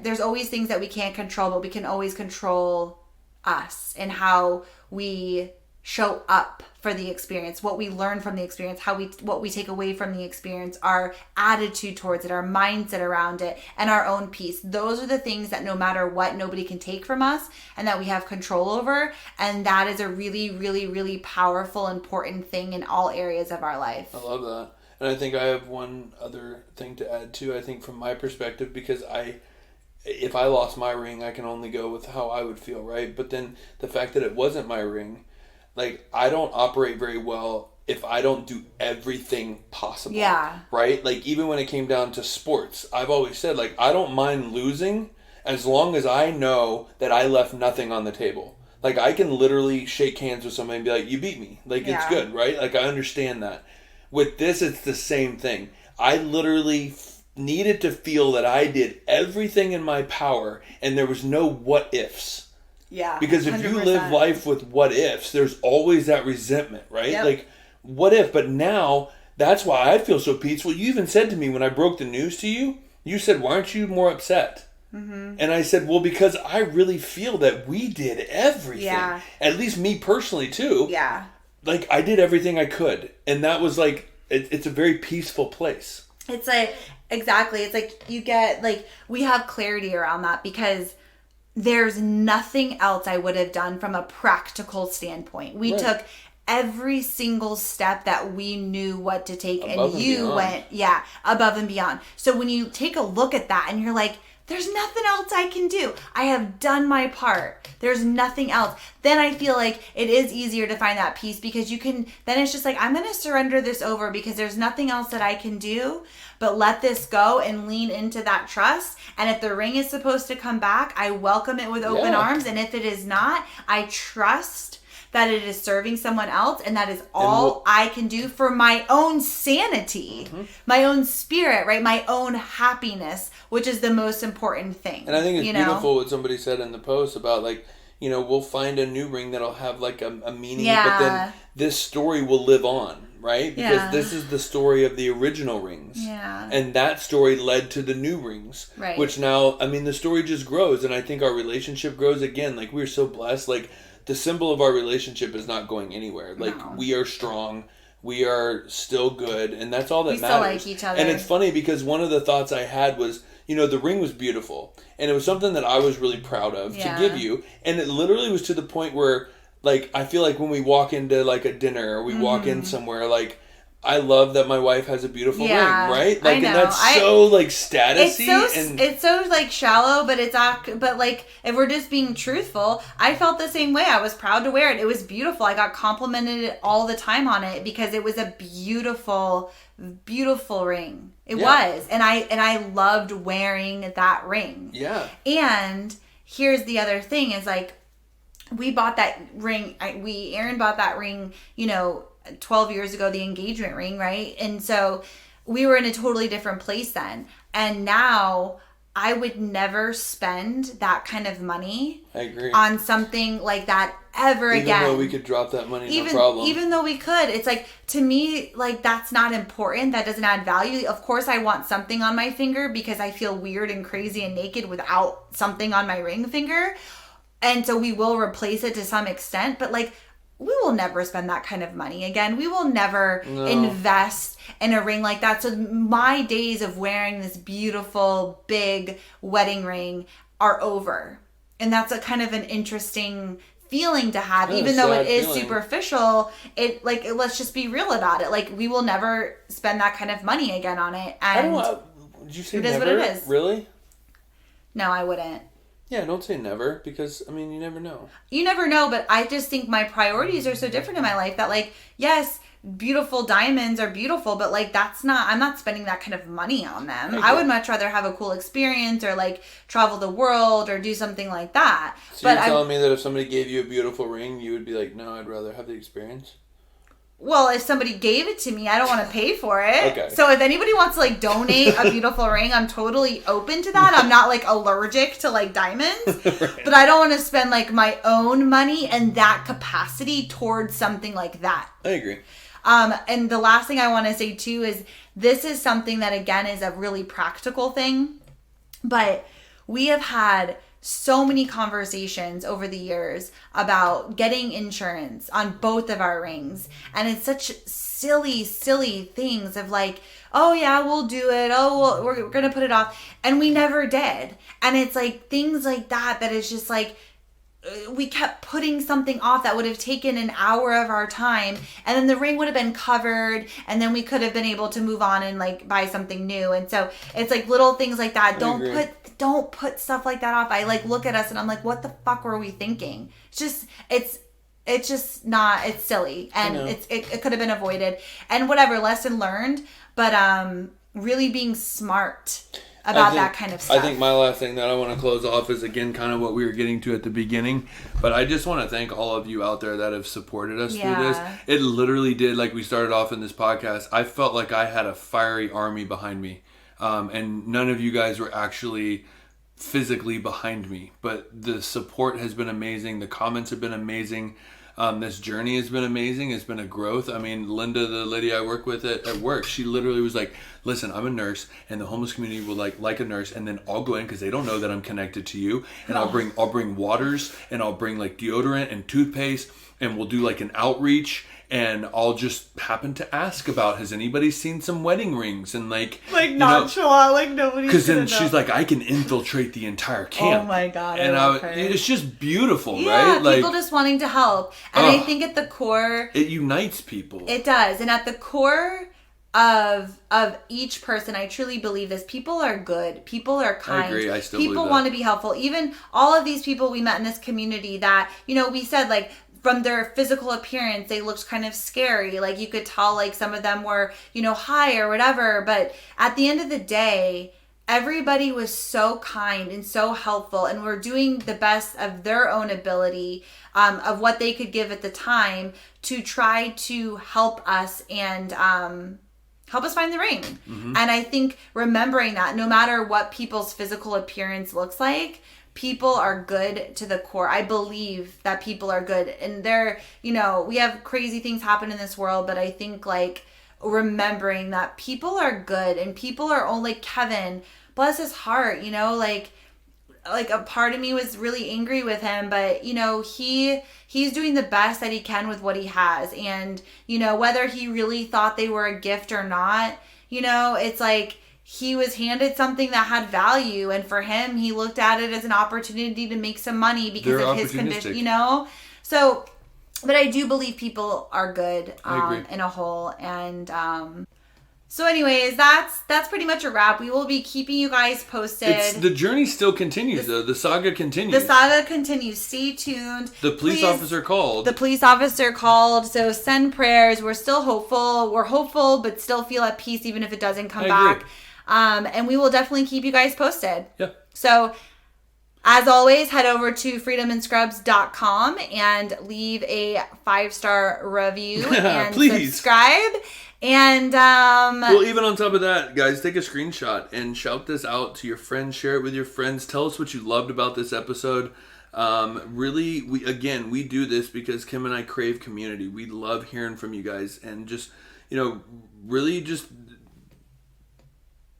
there's always things that we can't control, but we can always control us and how we show up for the experience, what we learn from the experience, what we take away from the experience, our attitude towards it, our mindset around it, and our own peace. Those are the things that no matter what, nobody can take from us and that we have control over. And that is a really, really, really powerful, important thing in all areas of our life. I love that. And I think I have one other thing to add too, I think from my perspective, because if I lost my ring, I can only go with how I would feel, right? But then the fact that it wasn't my ring, like, I don't operate very well if I don't do everything possible. Yeah. Right? Like, even when it came down to sports, I've always said, like, I don't mind losing as long as I know that I left nothing on the table. Like, I can literally shake hands with somebody and be like, you beat me. Like, It's good, right? Like, I understand that. With this, it's the same thing. I literally needed to feel that I did everything in my power and there was no what ifs. Yeah. Because if 100%. You live life with what ifs, there's always that resentment, right? Yep. Like, what if? But now, that's why I feel so peaceful. You even said to me when I broke the news to you, you said, why aren't you more upset? Mm-hmm. And I said, well, because I really feel that we did everything. Yeah. At least me personally, too. Yeah. Like, I did everything I could. And that was like, it's a very peaceful place. It's like, exactly. It's like you get, like, we have clarity around that because there's nothing else I would have done from a practical standpoint. We took every single step that we knew what to take, above and you went, above and beyond. So when you take a look at that and you're like, there's nothing else I can do. I have done my part. There's nothing else. Then I feel like it is easier to find that peace because then it's just like, I'm going to surrender this over because there's nothing else that I can do but let this go and lean into that trust. And if the ring is supposed to come back, I welcome it with open arms. And if it is not, I trust that it is serving someone else, and that is all I can do for my own sanity, my own spirit, right? My own happiness, which is the most important thing. And I think it's beautiful what somebody said in the post about, like, you know, we'll find a new ring that'll have like a meaning, but then this story will live on, right? Because this is the story of the original rings. Yeah. And that story led to the new rings. Right. Which now, I mean, the story just grows, and I think our relationship grows again. Like, we're so blessed. Like, the symbol of our relationship is not going anywhere. Like, we are strong. We are still good, and that's all that we matters. Still like each other. And it's funny because one of the thoughts I had was, the ring was beautiful, and it was something that I was really proud of to give you, and it literally was to the point where, like, I feel like when we walk into, like, a dinner or we walk in somewhere, like, I love that my wife has a beautiful ring, right? Like, and that's so, like, statusy. It's so like shallow, but like, if we're just being truthful, I felt the same way. I was proud to wear it. It was beautiful. I got complimented all the time on it because it was a beautiful, beautiful ring. It was, and I loved wearing that ring. Yeah. And here's the other thing: is like, we bought that ring. Erran bought that ring, 12 years ago, the engagement ring, right? And so we were in a totally different place then. And now I would never spend that kind of money on something like that ever again. Even though we could drop that money, no problem. Even though we could. It's like, to me, like, that's not important. That doesn't add value. Of course, I want something on my finger because I feel weird and crazy and naked without something on my ring finger. And so we will replace it to some extent. But, like, we will never spend that kind of money again. We will never invest in a ring like that. So my days of wearing this beautiful, big wedding ring are over. And that's a kind of an interesting feeling to have. Even though it is superficial, let's just be real about it. Like, we will never spend that kind of money again on it. And did you say it is never? what it is. Really? No, I wouldn't. Yeah, don't say never, because, I mean, you never know. You never know, but I just think my priorities are so different in my life that, like, yes, beautiful diamonds are beautiful, but, like, I'm not spending that kind of money on them. I would much rather have a cool experience or, like, travel the world or do something like that. So you're telling me that if somebody gave you a beautiful ring, you would be like, no, I'd rather have the experience? Well, if somebody gave it to me, I don't want to pay for it. Okay. So if anybody wants to, like, donate a beautiful ring, I'm totally open to that. I'm not, like, allergic to, like, diamonds. Right. But I don't want to spend, like, my own money and that capacity towards something like that. I agree. And the last thing I want to say, too, is this is something that, again, is a really practical thing. But we have had so many conversations over the years about getting insurance on both of our rings. And it's such silly things of like, oh yeah, we'll do it. Oh, well, we're going to put it off. And we never did. And it's like things like that is just like, we kept putting something off that would have taken an hour of our time, and then the ring would have been covered, and then we could have been able to move on and like buy something new. And so it's like little things like that. Don't put stuff like that off. I like look at us and I'm like, what the fuck were we thinking? It's just not, it's silly, and it could have been avoided, and whatever, lesson learned. But really being smart about that kind of stuff. I think my last thing that I want to close off is, again, kind of what we were getting to at the beginning. But I just want to thank all of you out there that have supported us through this. It literally did, like we started off in this podcast, I felt like I had a fiery army behind me. And none of you guys were actually physically behind me. But the support has been amazing. The comments have been amazing. This journey has been amazing. It's been a growth. I mean, Linda, the lady I work with at work, she literally was like, listen, I'm a nurse, and the homeless community will like a nurse, and then I'll go in because they don't know that I'm connected to you, and I'll bring waters, and I'll bring like deodorant and toothpaste, and we'll do like an outreach, and I'll just happen to ask about, has anybody seen some wedding rings? And like nonchalant, like nobody. Because then she's like, I can infiltrate the entire camp. Oh my god! And it's just beautiful, right? Yeah, like, people just wanting to help, and I think at the core, it unites people. It does, and at the core of each person, I truly believe this. People are good. People are kind. I agree. I still people believe that. Want to be helpful. Even all of these people we met in this community that, we said, like, from their physical appearance, they looked kind of scary. Like, you could tell, like, some of them were, high or whatever. But at the end of the day, everybody was so kind and so helpful, and were doing the best of their own ability, of what they could give at the time, to try to help us and help us find the ring. Mm-hmm. And I think remembering that no matter what people's physical appearance looks like, people are good to the core. I believe that people are good, and they're, we have crazy things happen in this world, but I think like remembering that people are good, and people are only, Kevin, bless his heart, like like a part of me was really angry with him, but you know, he's doing the best that he can with what he has. And you know, whether he really thought they were a gift or not, you know, it's like he was handed something that had value, and for him, he looked at it as an opportunity to make some money because of his condition, you know. So, but I do believe people are good in a whole. And so anyways, that's pretty much a wrap. We will be keeping you guys posted. The journey still continues, though. The saga continues. The saga continues. Stay tuned. The police officer called. The police officer called. So send prayers. We're still hopeful. We're hopeful, but still feel at peace even if it doesn't come back. And we will definitely keep you guys posted. Yeah. So as always, head over to freedomandscrubs.com and leave a 5-star review and subscribe. And well, even on top of that, guys, take a screenshot and shout this out to your friends. Share it with your friends. Tell us what you loved about this episode. Really, we do this because Kim and I crave community. We love hearing from you guys, and just, you know, really just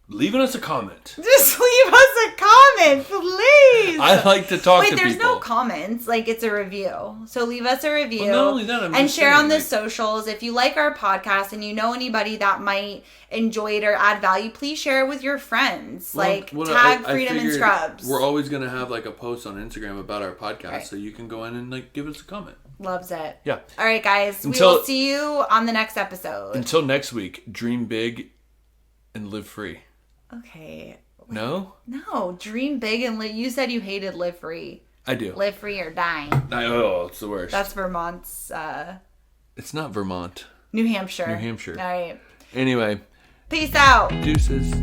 leaving us a comment. Just leave us a comment, please. I like to talk to people. Wait, there's no comments. Like, it's a review. So leave us a review. Well, not only that, and share on the socials. If you like our podcast and you know anybody that might enjoy it or add value, please share it with your friends. Tag Freedom and Scrubs. We're always going to have like a post on Instagram about our podcast, so you can go in and like give us a comment. Loves it. Yeah. All right, guys. We will see you on the next episode. Until next week, dream big and live free. Okay. No? No. Dream big and live. You said you hated live free. I do. Live free or die. It's the worst. That's Vermont's. It's not Vermont. New Hampshire. New Hampshire. All right. Anyway. Peace out. Deuces.